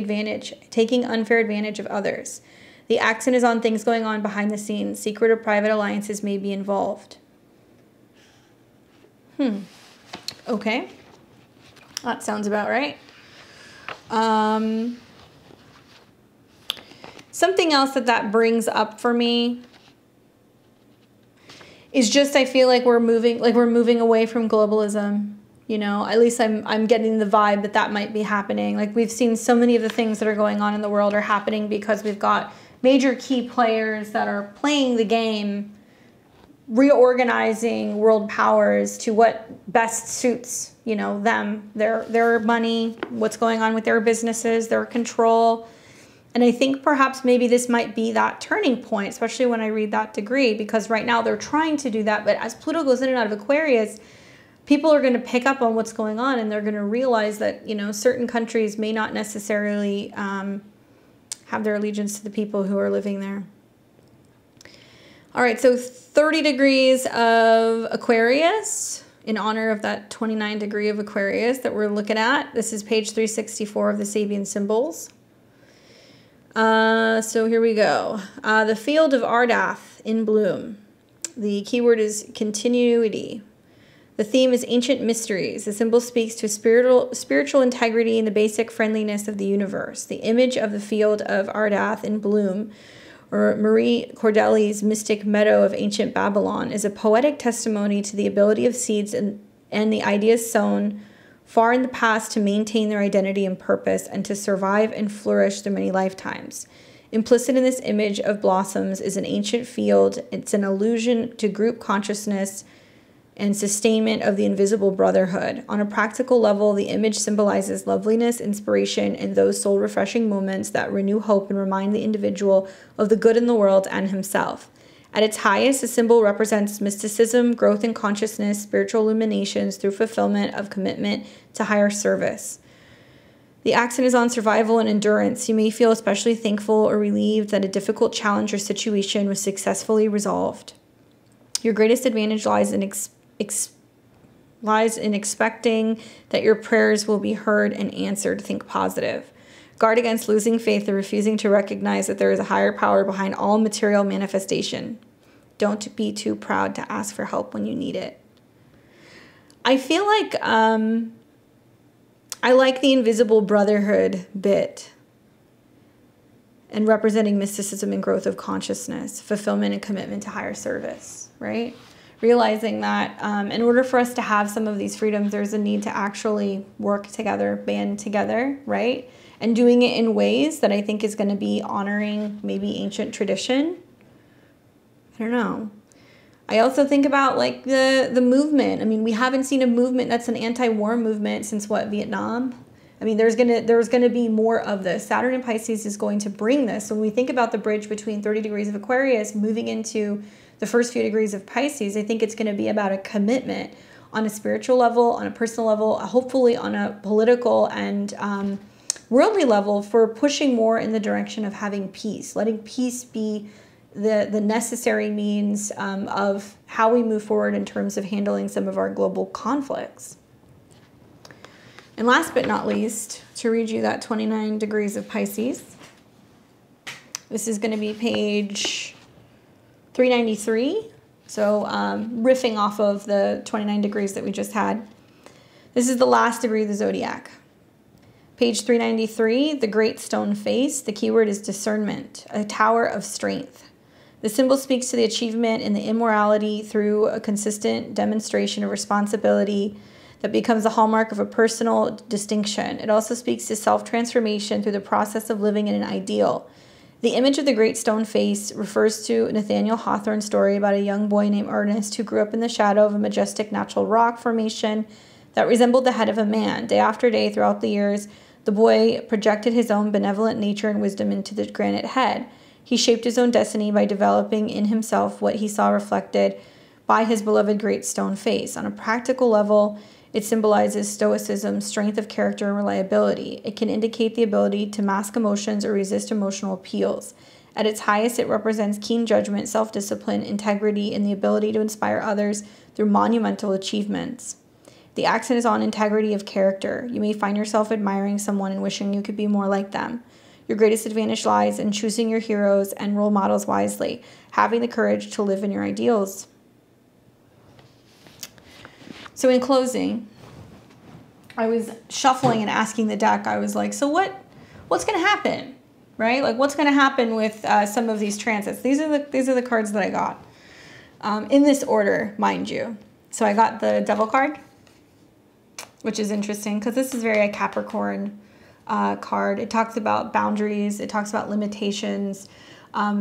unfair advantage of others. The accent is on things going on behind the scenes. Secret or private alliances may be involved. Okay. That sounds about right. Something else that brings up for me is just I feel like we're moving away from globalism. At least I'm getting the vibe that might be happening. Like we've seen so many of the things that are going on in the world are happening because we've got major key players that are playing the game, reorganizing world powers to what best suits, them, their money, what's going on with their businesses, their control. And I think perhaps maybe this might be that turning point, especially when I read that degree, because right now they're trying to do that. But as Pluto goes in and out of Aquarius, people are going to pick up on what's going on, and they're going to realize that, you know, certain countries may not necessarily have their allegiance to the people who are living there. All right, so 30 degrees of Aquarius in honor of that 29 degree of Aquarius that we're looking at. This is page 364 of the Sabian Symbols. So here we go. The field of Ardath in bloom. The keyword is continuity. The theme is ancient mysteries. The symbol speaks to spiritual integrity and the basic friendliness of the universe. The image of the field of Ardath in bloom, or Marie Cordelli's mystic meadow of ancient Babylon, is a poetic testimony to the ability of seeds and the ideas sown far in the past to maintain their identity and purpose and to survive and flourish through many lifetimes. Implicit in this image of blossoms is an ancient field. It's an allusion to group consciousness and sustainment of the invisible brotherhood. On a practical level, the image symbolizes loveliness, inspiration, and those soul-refreshing moments that renew hope and remind the individual of the good in the world and himself. At its highest, the symbol represents mysticism, growth in consciousness, spiritual illuminations through fulfillment of commitment to higher service. The accent is on survival and endurance. You may feel especially thankful or relieved that a difficult challenge or situation was successfully resolved. Your greatest advantage lies in expecting that your prayers will be heard and answered. Think positive. Guard against losing faith or refusing to recognize that there is a higher power behind all material manifestation. Don't be too proud to ask for help when you need it. I feel like I like the invisible brotherhood bit and representing mysticism and growth of consciousness, fulfillment and commitment to higher service, right? Realizing that in order for us to have some of these freedoms, there's a need to actually work together, band together, right? And doing it in ways that I think is going to be honoring maybe ancient tradition. I don't know. I also think about like the movement. I mean, we haven't seen a movement that's an anti-war movement since what, Vietnam? I mean, there's gonna be more of this. Saturn in Pisces is going to bring this. So when we think about the bridge between 30 degrees of Aquarius moving into the first few degrees of Pisces, I think it's going to be about a commitment on a spiritual level, on a personal level, hopefully on a political and worldly level, for pushing more in the direction of having peace, letting peace be the necessary means of how we move forward in terms of handling some of our global conflicts. And last but not least, to read you that 29 degrees of Pisces, this is going to be page 393, so riffing off of the 29 degrees that we just had. This is the last degree of the zodiac. Page 393, the great stone face. The keyword is discernment, a tower of strength. The symbol speaks to the achievement in the immorality through a consistent demonstration of responsibility that becomes the hallmark of a personal distinction. It also speaks to self-transformation through the process of living in an ideal. The image of the great stone face refers to Nathaniel Hawthorne's story about a young boy named Ernest who grew up in the shadow of a majestic natural rock formation that resembled the head of a man. Day after day throughout the years, the boy projected his own benevolent nature and wisdom into the granite head. He shaped his own destiny by developing in himself what he saw reflected by his beloved great stone face. On a practical level, it symbolizes stoicism, strength of character, and reliability. It can indicate the ability to mask emotions or resist emotional appeals. At its highest, it represents keen judgment, self-discipline, integrity, and the ability to inspire others through monumental achievements. The accent is on integrity of character. You may find yourself admiring someone and wishing you could be more like them. Your greatest advantage lies in choosing your heroes and role models wisely, having the courage to live in your ideals. So in closing, I was shuffling and asking the deck, I was like, so what's going to happen, right? Like what's going to happen with some of these transits? These are the cards that I got in this order, mind you. So I got the Devil card, which is interesting because this is very a Capricorn card. It talks about boundaries. It talks about limitations,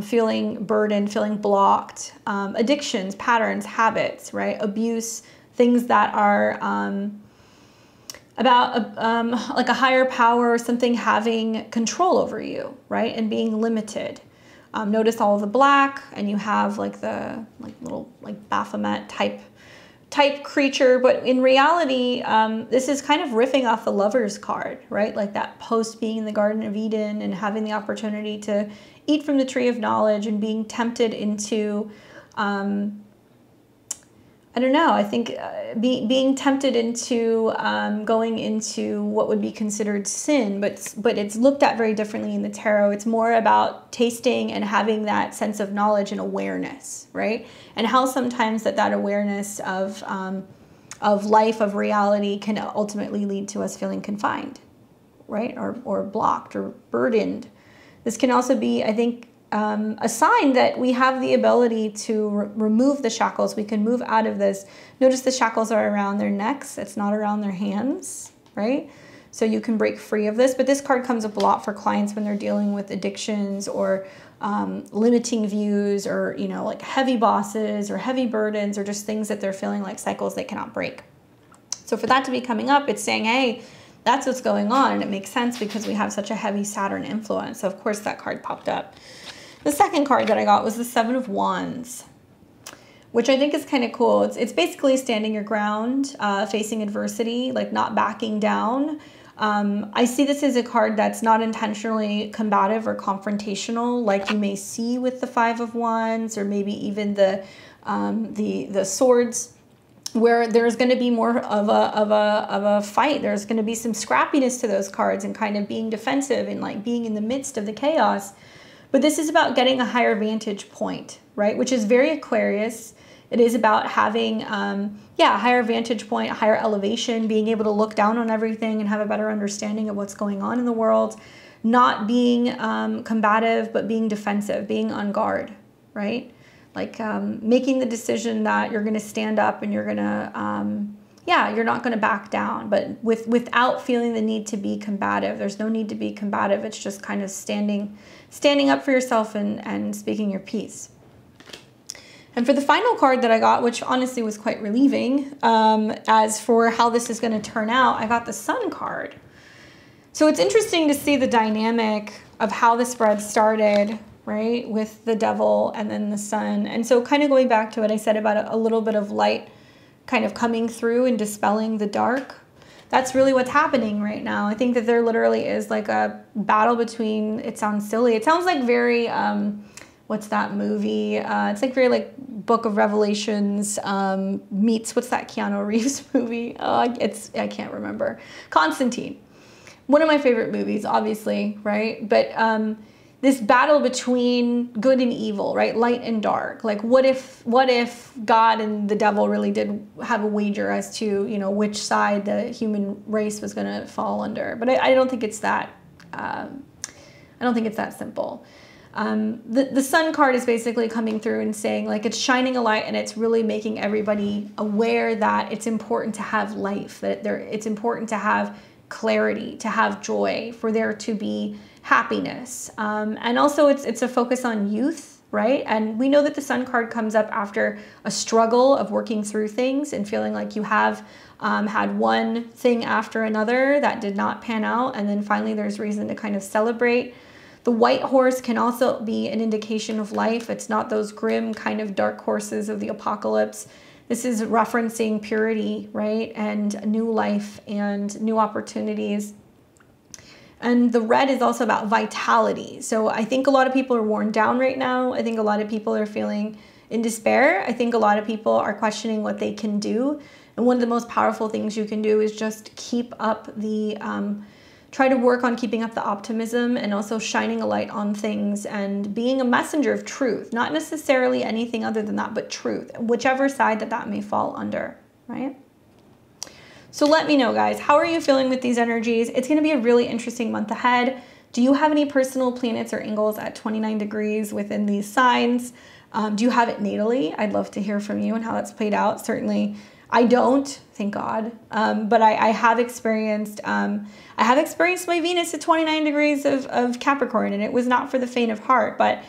feeling burdened, feeling blocked, addictions, patterns, habits, right? Abuse, things that are like a higher power or something having control over you, right? And being limited. Notice all of the black, and you have like the little Baphomet type creature, but in reality, this is kind of riffing off the Lover's card, right? Like that post being in the Garden of Eden and having the opportunity to eat from the tree of knowledge and being tempted into, I don't know, I think being tempted into going into what would be considered sin, but it's looked at very differently in the tarot. It's more about tasting and having that sense of knowledge and awareness, right? And how sometimes that awareness of life, of reality, can ultimately lead to us feeling confined, right? Or blocked or burdened. This can also be, I think, a sign that we have the ability to remove the shackles. We can move out of this. Notice the shackles are around their necks. It's not around their hands, right? So you can break free of this. But this card comes up a lot for clients when they're dealing with addictions or limiting views, or, you know, like heavy bosses or heavy burdens, or just things that they're feeling like cycles they cannot break. So for that to be coming up, it's saying, hey, that's what's going on. And it makes sense because we have such a heavy Saturn influence. So of course that card popped up. The second card that I got was the Seven of Wands, which I think is kind of cool. It's basically standing your ground, facing adversity, like not backing down. I see this as a card that's not intentionally combative or confrontational, like you may see with the Five of Wands, or maybe even the swords, where there's going to be more of a fight. There's going to be some scrappiness to those cards and kind of being defensive and like being in the midst of the chaos. But this is about getting a higher vantage point, right? Which is very Aquarius. It is about having, a higher vantage point, a higher elevation, being able to look down on everything and have a better understanding of what's going on in the world. Not being combative, but being defensive, being on guard, right? Like making the decision that you're going to stand up and you're going to, you're not going to back down, but without feeling the need to be combative. There's no need to be combative. It's just kind of standing up for yourself and speaking your piece. And for the final card that I got, which honestly was quite relieving, as for how this is going to turn out, I got the Sun card. So it's interesting to see the dynamic of how the spread started, right, with the Devil and then the Sun. And so kind of going back to what I said about a little bit of light kind of coming through and dispelling the dark. That's really what's happening right now. I think that there literally is like a battle between, it sounds silly, it sounds like very, what's that movie? It's like very like Book of Revelations meets, what's that Keanu Reeves movie? I can't remember. Constantine. One of my favorite movies, obviously, right? But this battle between good and evil, right? Light and dark. Like what if God and the devil really did have a wager as to, you know, which side the human race was going to fall under? But I don't think it's that, I don't think it's that simple. The Sun card is basically coming through and saying, like, it's shining a light and it's really making everybody aware that it's important to have life, that it's important to have clarity, to have joy, for there to be happiness. And also it's a focus on youth, right? And we know that the Sun card comes up after a struggle of working through things and feeling like you have had one thing after another that did not pan out. And then finally there's reason to kind of celebrate. The white horse can also be an indication of life. It's not those grim kind of dark horses of the apocalypse. This is referencing purity, right? And new life and new opportunities. And the red is also about vitality. So I think a lot of people are worn down right now. I think a lot of people are feeling in despair. I think a lot of people are questioning what they can do. And one of the most powerful things you can do is just keep up the, try to work on keeping up the optimism and also shining a light on things and being a messenger of truth. Not necessarily anything other than that, but truth, whichever side that may fall under, right? So let me know, guys, how are you feeling with these energies? It's going to be a really interesting month ahead. Do you have any personal planets or angles at 29 degrees within these signs? Do you have it natally? I'd love to hear from you and how that's played out. Certainly, I don't, thank God, but I have experienced my Venus at 29 degrees of Capricorn, and it was not for the faint of heart, but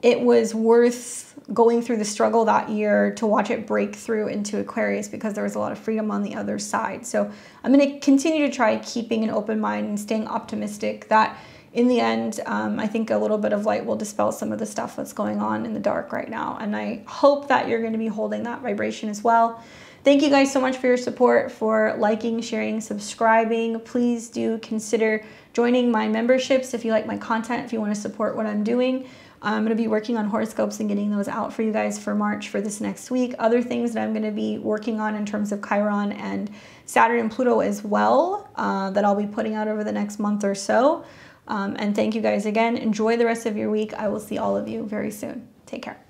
it was worth going through the struggle that year to watch it break through into Aquarius, because there was a lot of freedom on the other side. So I'm going to continue to try keeping an open mind and staying optimistic that in the end, I think a little bit of light will dispel some of the stuff that's going on in the dark right now. And I hope that you're going to be holding that vibration as well. Thank you guys so much for your support, for liking, sharing, subscribing. Please do consider joining my memberships if you like my content, if you want to support what I'm doing. I'm going to be working on horoscopes and getting those out for you guys for March for this next week. Other things that I'm going to be working on in terms of Chiron and Saturn and Pluto as well, that I'll be putting out over the next month or so. And thank you guys again. Enjoy the rest of your week. I will see all of you very soon. Take care.